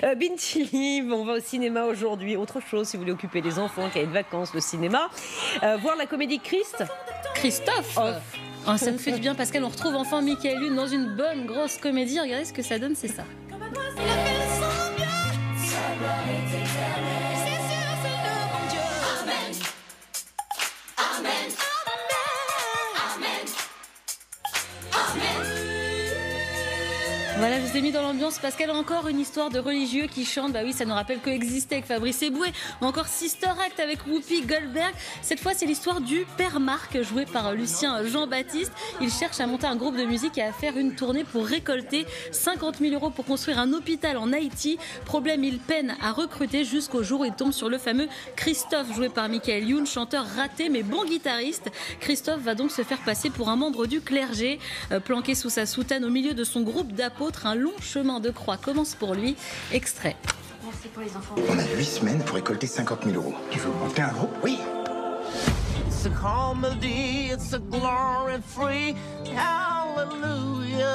Bintili, on va au cinéma aujourd'hui. Autre chose, si vous voulez occuper les enfants, qui a de vacances, le cinéma. Voir la comédie Christophe. Oh, ça nous fait du bien, Pascal. On retrouve enfin Michael Youn dans une bonne grosse comédie. Regardez ce que ça donne, c'est ça. Voilà, je vous ai mis dans l'ambiance. Pascal, encore une histoire de religieux qui chantent. Bah oui, ça nous rappelle Coexister avec Fabrice Eboué. Ou encore Sister Act avec Whoopi Goldberg. Cette fois, c'est l'histoire du Père Marc, joué par Lucien Jean-Baptiste. Il cherche à monter un groupe de musique et à faire une tournée pour récolter 50 000 € pour construire un hôpital en Haïti. Problème, il peine à recruter jusqu'au jour où il tombe sur le fameux Christophe, joué par Michael Youn, chanteur raté mais bon guitariste. Christophe va donc se faire passer pour un membre du clergé. Planqué sous sa soutane au milieu de son groupe d'apôtres, un long chemin de croix commence pour lui. Extrait. Merci pour les enfants. On a 8 semaines pour récolter 50 000 €. Tu veux monter un groupe? Oui. It's a comedy, it's a glory free, hallelujah.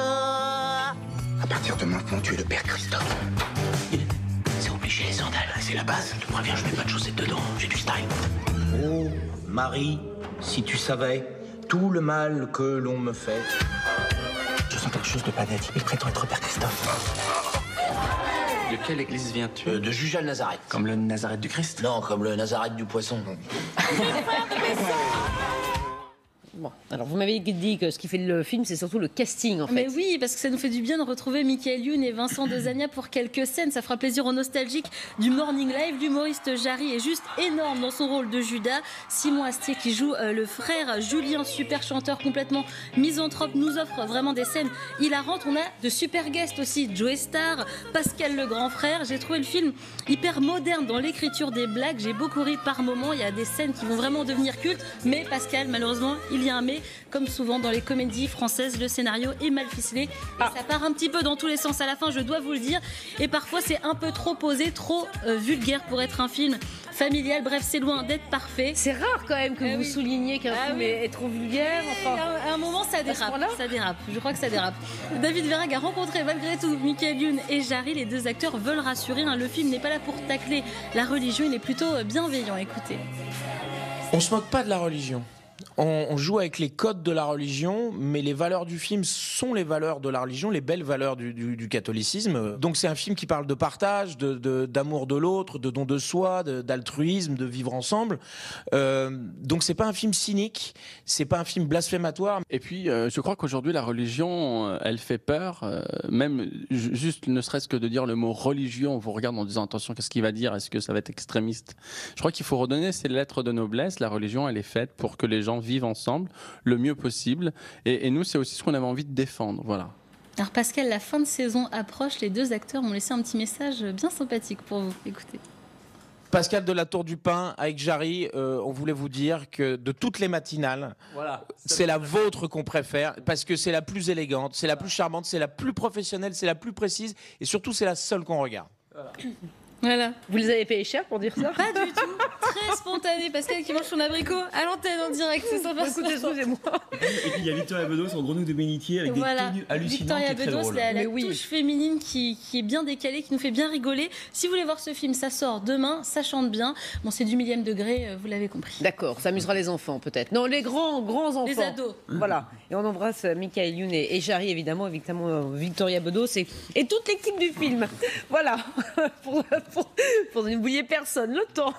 À partir de maintenant, tu es le père Christophe. C'est obligé les sandales, c'est la base. Je te préviens, je mets pas de chaussettes dedans, j'ai du style. Oh, Marie, si tu savais tout le mal que l'on me fait. Je sens quelque chose de pas net. Il prétend être père Christophe. De quelle église viens-tu? De Jujas le Nazareth. Comme le Nazareth du Christ? Non, comme le Nazareth du poisson. Bon, alors vous m'avez dit que ce qui fait le film, c'est surtout le casting en fait. Mais oui, parce que ça nous fait du bien de retrouver Michael Youn et Vincent Dezania pour quelques scènes. Ça fera plaisir aux nostalgiques du Morning Live. L'humoriste Jarry est juste énorme dans son rôle de Judas. Simon Astier qui joue le frère Julien, super chanteur complètement misanthrope, nous offre vraiment des scènes hilarantes. On a de super guests aussi, Joe Star, Pascal le grand frère. J'ai trouvé le film hyper moderne dans l'écriture des blagues. J'ai beaucoup ri par moments. Il y a des scènes qui vont vraiment devenir cultes. Mais Pascal, malheureusement, il y a un mais. Comme souvent dans les comédies françaises, le scénario est mal ficelé. Et ça part un petit peu dans tous les sens à la fin, je dois vous le dire. Et parfois, c'est un peu trop posé, trop vulgaire pour être un film familial. Bref, c'est loin d'être parfait. C'est rare quand même que vous souligniez qu'un film est trop vulgaire. Enfin, à un moment, ça dérape. Ça dérape. Je crois que ça dérape. David Verrag a rencontré malgré tout Michael Youn et Jarry. Les deux acteurs veulent rassurer. Le film n'est pas là pour tacler la religion. Il est plutôt bienveillant. Écoutez. On se moque pas de la religion. On joue avec les codes de la religion, mais les valeurs du film sont les valeurs de la religion, les belles valeurs du catholicisme. Donc c'est un film qui parle de partage, d'amour de l'autre, de don de soi, d'altruisme, de vivre ensemble. Donc c'est pas un film cynique, c'est pas un film blasphématoire. Et puis je crois qu'aujourd'hui la religion, elle fait peur, même juste ne serait-ce que de dire le mot religion, on vous regarde en disant attention, qu'est-ce qu'il va dire, est-ce que ça va être extrémiste? Je crois qu'il faut redonner ces lettres de noblesse. La religion, elle est faite pour que les gens vivent ensemble le mieux possible et nous c'est aussi ce qu'on avait envie de défendre, voilà. Alors Pascal, la fin de saison approche, les deux acteurs ont laissé un petit message bien sympathique pour vous, écoutez. Pascal de la Tour du Pin avec Jarry, on voulait vous dire que de toutes les matinales, voilà, c'est la vôtre qu'on préfère parce que c'est la plus élégante, c'est la plus charmante, c'est la plus professionnelle, c'est la plus précise et surtout c'est la seule qu'on regarde. Voilà. Vous les avez payés cher pour dire ça? Pas du tout. Très spontané. Pascal qui mange son abricot à l'antenne en direct. C'est sympa. Écoutez, excusez-moi. Et puis il y a Victoria Bedos en grenouille de bénitier avec des tenues hallucinantes. Victoria qui est très Bedos, drôle. la touche féminine qui est bien décalée, qui nous fait bien rigoler. Si vous voulez voir ce film, ça sort demain, ça chante bien. Bon, c'est du millième degré, vous l'avez compris. D'accord, ça amusera les enfants peut-être. Non, les grands enfants. Les ados. Voilà. Et on embrasse Michael Youn et Jarry, évidemment Victoria Bedos et toute l'équipe du film. Voilà. Pour n'oublier personne. Le temps.